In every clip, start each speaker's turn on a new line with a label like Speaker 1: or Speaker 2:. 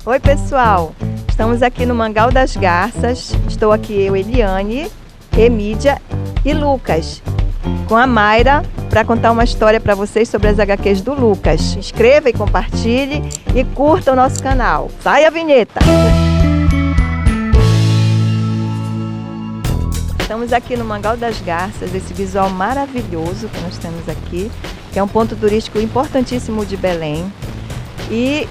Speaker 1: Oi pessoal, estamos aqui no Mangal das Garças. Estou aqui eu, Eliane, Emídia e Lucas, com a Mayra, para contar uma história para vocês sobre as HQs do Lucas. Se inscreva e compartilhe e curta o nosso canal. Sai a vinheta! Estamos aqui no Mangal das Garças, esse visual maravilhoso que nós temos aqui, que é um ponto turístico importantíssimo de Belém. E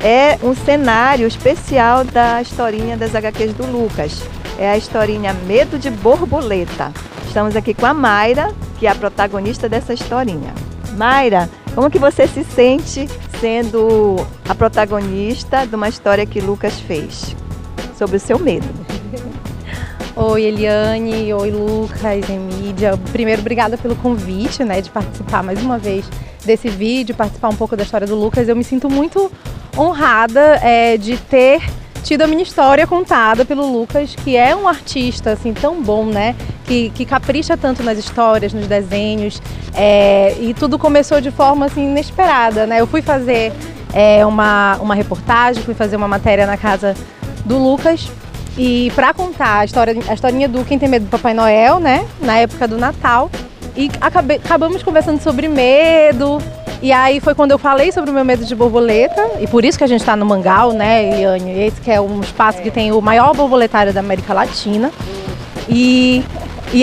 Speaker 1: é um cenário especial da historinha das HQs do Lucas. É a historinha Medo de Borboleta. Estamos aqui com a Mayra, que é a protagonista dessa historinha. Mayra, como que você se sente sendo a protagonista de uma história que Lucas fez sobre o seu medo?
Speaker 2: Oi Eliane, oi Lucas, Emídia. Primeiro, obrigada pelo convite, de participar mais uma vez desse vídeo, participar um pouco da história do Lucas. Eu me sinto muito honrada de ter tido a minha história contada pelo Lucas, que é um artista assim tão bom, que capricha tanto nas histórias, nos desenhos, e tudo começou de forma assim inesperada, Eu fui fazer uma reportagem, fui fazer uma matéria na casa do Lucas. E para contar a historinha do Quem Tem Medo do Papai Noel, na época do Natal. E acabamos conversando sobre medo. E aí foi quando eu falei sobre o meu medo de borboleta. E por isso que a gente está no Mangal, Eliane? Esse que é um espaço que tem o maior borboletário da América Latina. E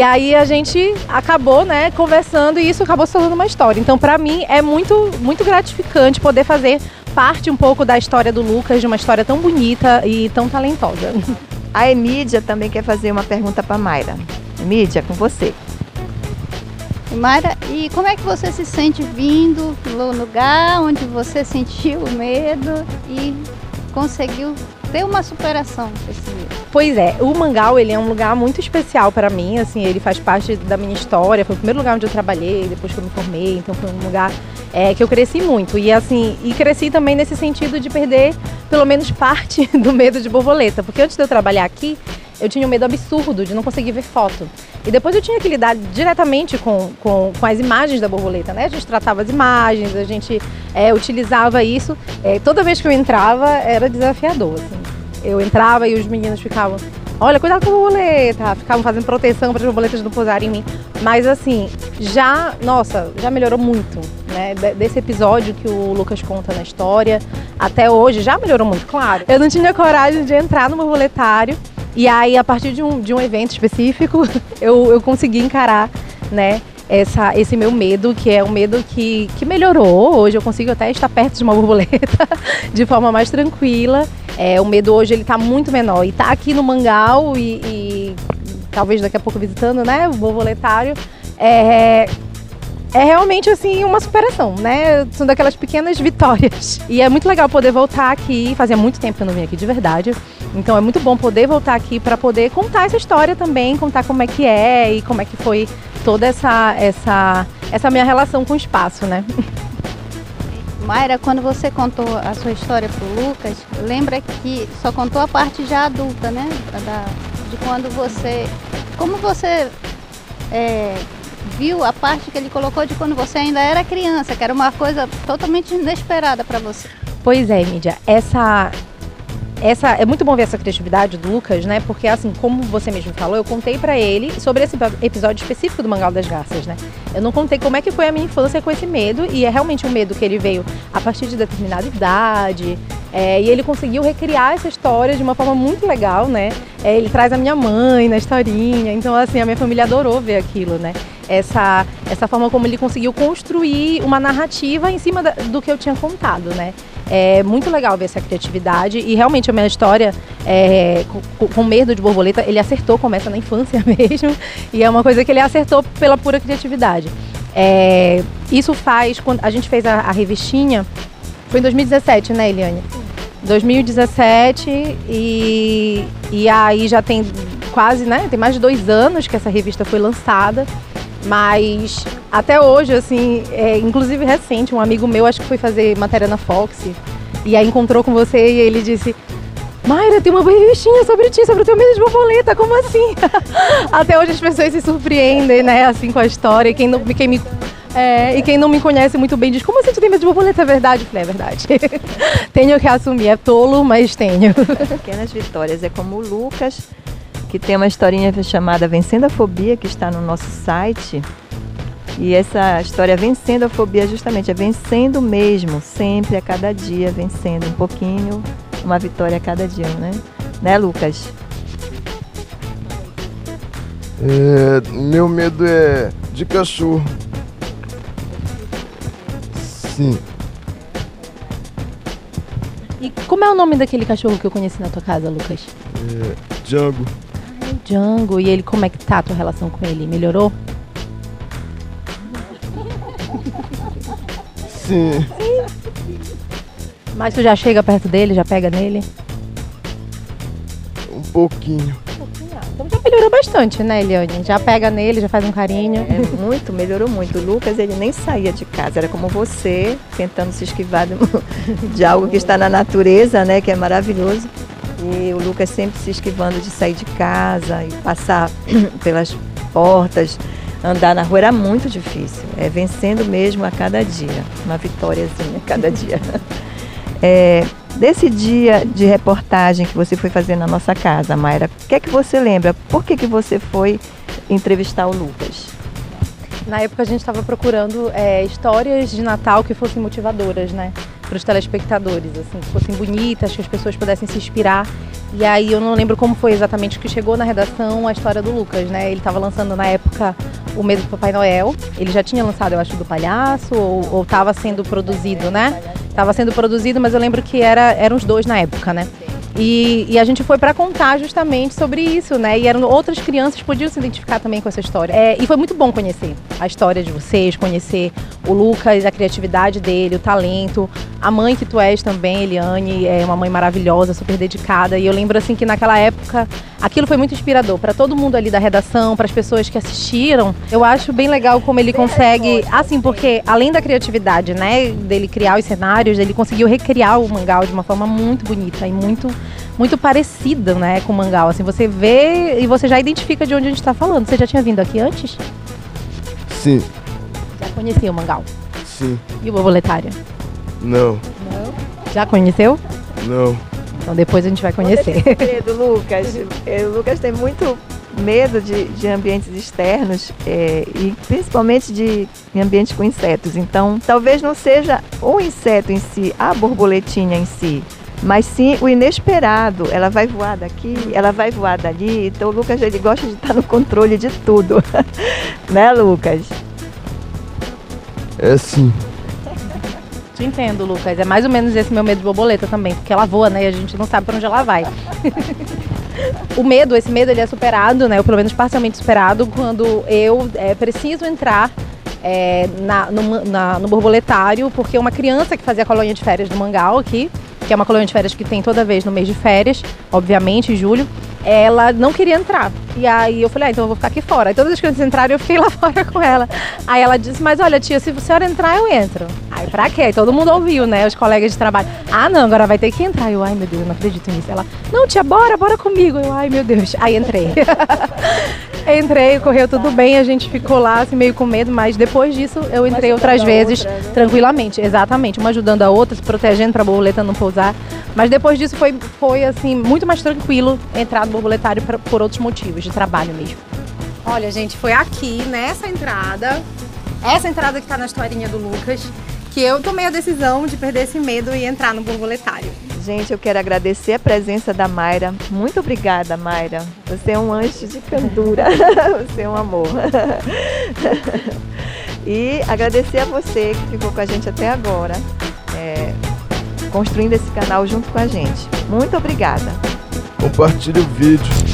Speaker 2: aí a gente acabou, conversando e isso acabou se tornando uma história. Então para mim é muito, muito gratificante poder fazer parte um pouco da história do Lucas, de uma história tão bonita e tão talentosa.
Speaker 1: A Emídia também quer fazer uma pergunta para a Mayra. Emídia, com você.
Speaker 3: Mayra, e como é que você se sente vindo no lugar onde você sentiu o medo e conseguiu ter uma superação desse medo?
Speaker 2: Pois é, o Mangal ele é um lugar muito especial para mim, assim, ele faz parte da minha história, foi o primeiro lugar onde eu trabalhei, depois que eu me formei, então foi um lugar que eu cresci muito e cresci também nesse sentido de perder pelo menos parte do medo de borboleta, porque antes de eu trabalhar aqui, eu tinha um medo absurdo de não conseguir ver foto. E depois eu tinha que lidar diretamente com as imagens da borboleta, A gente tratava as imagens, a gente utilizava isso. Toda vez que eu entrava, era desafiador, assim. Eu entrava e os meninos ficavam, olha, cuidado com a borboleta, ficavam fazendo proteção para as borboletas não pousarem em mim. Mas assim, já melhorou muito, Desse episódio que o Lucas conta na história, até hoje já melhorou muito, claro. Eu não tinha coragem de entrar no borboletário. E aí, a partir de um evento específico, eu consegui encarar, esse meu medo, que é um medo que melhorou. Hoje eu consigo até estar perto de uma borboleta de forma mais tranquila. O medo hoje ele está muito menor. E tá aqui no Mangal e talvez daqui a pouco visitando, o borboletário, é realmente assim uma superação, São daquelas pequenas vitórias. E é muito legal poder voltar aqui. Fazia muito tempo que eu não vim aqui de verdade. Então é muito bom poder voltar aqui para poder contar essa história também, contar como é que é e como é que foi toda essa minha relação com o espaço,
Speaker 3: Mayra, quando você contou a sua história pro Lucas, lembra que só contou a parte já adulta, de quando como você viu a parte que ele colocou de quando você ainda era criança, que era uma coisa totalmente inesperada para você.
Speaker 2: Pois é, Mídia, é muito bom ver essa criatividade do Lucas, Porque assim, como você mesmo falou, eu contei pra ele sobre esse episódio específico do Mangal das Garças, Eu não contei como é que foi a minha infância com esse medo, e é realmente um medo que ele veio a partir de determinada idade, e ele conseguiu recriar essa história de uma forma muito legal, Ele traz a minha mãe na historinha, então assim, a minha família adorou ver aquilo, Essa forma como ele conseguiu construir uma narrativa em cima do que eu tinha contado, É muito legal ver essa criatividade e realmente a minha história com medo de borboleta, ele acertou, começa na infância mesmo, e é uma coisa que ele acertou pela pura criatividade. Isso faz, quando a gente fez a revistinha, foi em 2017, Eliane? 2017 e aí já tem quase, tem mais de 2 anos que essa revista foi lançada. Mas até hoje, assim, inclusive recente, um amigo meu, acho que foi fazer matéria na Fox, e aí encontrou com você e ele disse: Mayra, tem uma revistinha sobre ti, sobre o teu medo de borboleta, como assim? Até hoje as pessoas se surpreendem, assim, com a história. Quem me E quem não me conhece muito bem diz, como assim tu tem medo de borboleta? É verdade? Eu falei, é verdade. Tenho que assumir, é tolo, mas tenho.
Speaker 1: Pequenas vitórias, é como o Lucas, que tem uma historinha chamada Vencendo a Fobia, que está no nosso site. E essa história Vencendo a Fobia justamente é vencendo mesmo, sempre, a cada dia, vencendo um pouquinho, uma vitória a cada dia, né? Né, Lucas?
Speaker 4: Meu medo é de cachorro. Sim.
Speaker 2: E como é o nome daquele cachorro que eu conheci na tua casa, Lucas?
Speaker 4: Django.
Speaker 2: Django. E ele, como é que tá a tua relação com ele? Melhorou?
Speaker 4: Sim.
Speaker 2: Mas tu já chega perto dele, já pega nele?
Speaker 4: Um pouquinho.
Speaker 2: Então já melhorou bastante, né, Eliane? Já pega nele, já faz um carinho.
Speaker 1: Melhorou muito. O Lucas, ele nem saía de casa, era como você, tentando se esquivar de algo que está na natureza, né, que é maravilhoso. E o Lucas sempre se esquivando de sair de casa e passar pelas portas, andar na rua era muito difícil. Vencendo mesmo a cada dia, uma vitóriazinha a cada dia. Desse dia de reportagem que você foi fazer na nossa casa, Mayra, o que é que você lembra? Por que você foi entrevistar o Lucas?
Speaker 2: Na época a gente estava procurando histórias de Natal que fossem motivadoras, né? Para os telespectadores, assim, que fossem bonitas, que as pessoas pudessem se inspirar. E aí eu não lembro como foi exatamente que chegou na redação a história do Lucas, né? Ele estava lançando na época O Medo do Papai Noel. Ele já tinha lançado, eu acho, do Palhaço, ou estava sendo produzido, né? Estava sendo produzido, mas eu lembro que eram os dois na época, né? E a gente foi para contar justamente sobre isso, né? E outras crianças podiam se identificar também com essa história. E foi muito bom conhecer a história de vocês, conhecer o Lucas, a criatividade dele, o talento, a mãe que tu és também, Eliane, é uma mãe maravilhosa, super dedicada. E eu lembro assim que naquela época aquilo foi muito inspirador para todo mundo ali da redação, para as pessoas que assistiram. Eu acho bem legal como ele consegue, assim, porque além da criatividade, né, dele criar os cenários, ele conseguiu recriar o Mangal de uma forma muito bonita e muito parecida, né, com o Mangal. Assim, você vê e você já identifica de onde a gente está falando. Você já tinha vindo aqui antes?
Speaker 4: Sim.
Speaker 2: Já conhecia o Mangal?
Speaker 4: Sim.
Speaker 2: E o Borboletária?
Speaker 4: Não.
Speaker 2: Não? Já conheceu?
Speaker 4: Não.
Speaker 2: Então depois a gente vai conhecer.
Speaker 1: Medo, Lucas. O Lucas tem muito medo de ambientes externos e principalmente de ambientes com insetos. Então, talvez não seja o inseto em si, a borboletinha em si, mas sim o inesperado. Ela vai voar daqui, ela vai voar dali. Então o Lucas, ele gosta de estar no controle de tudo. Né, Lucas?
Speaker 4: Sim.
Speaker 2: Te entendo, Lucas. É mais ou menos esse meu medo de borboleta também, porque ela voa, né? E a gente não sabe para onde ela vai. Esse medo, ele é superado, né? Ou pelo menos parcialmente superado, quando eu preciso entrar no borboletário, porque uma criança que fazia a colônia de férias do Mangal aqui, que é uma colônia de férias que tem toda vez no mês de férias, obviamente, em julho, ela não queria entrar. E aí eu falei, então eu vou ficar aqui fora. Aí todas as crianças entraram, eu fiquei lá fora com ela. Aí ela disse, mas olha, tia, se a senhora entrar, eu entro. Aí pra quê? Aí todo mundo ouviu, né? Os colegas de trabalho. Ah, não, agora vai ter que entrar. Eu, ai, meu Deus, eu não acredito nisso. Ela, não, tia, bora comigo. Eu, ai, meu Deus. Aí entrei. Entrei, correu tudo bem, a gente ficou lá assim, meio com medo, mas depois disso eu entrei outras vezes, né? Tranquilamente, exatamente, uma ajudando a outra, se protegendo para a borboleta não pousar. Mas depois disso foi assim, muito mais tranquilo entrar no borboletário por outros motivos, de trabalho mesmo. Olha, gente, foi aqui, nessa entrada, essa entrada que tá na historinha do Lucas, que eu tomei a decisão de perder esse medo e entrar no borboletário.
Speaker 1: Gente, eu quero agradecer a presença da Mayra. Muito obrigada, Mayra. Você é um anjo de candura. Você é um amor. E agradecer a você que ficou com a gente até agora, construindo esse canal junto com a gente. Muito obrigada.
Speaker 4: Compartilhe o vídeo.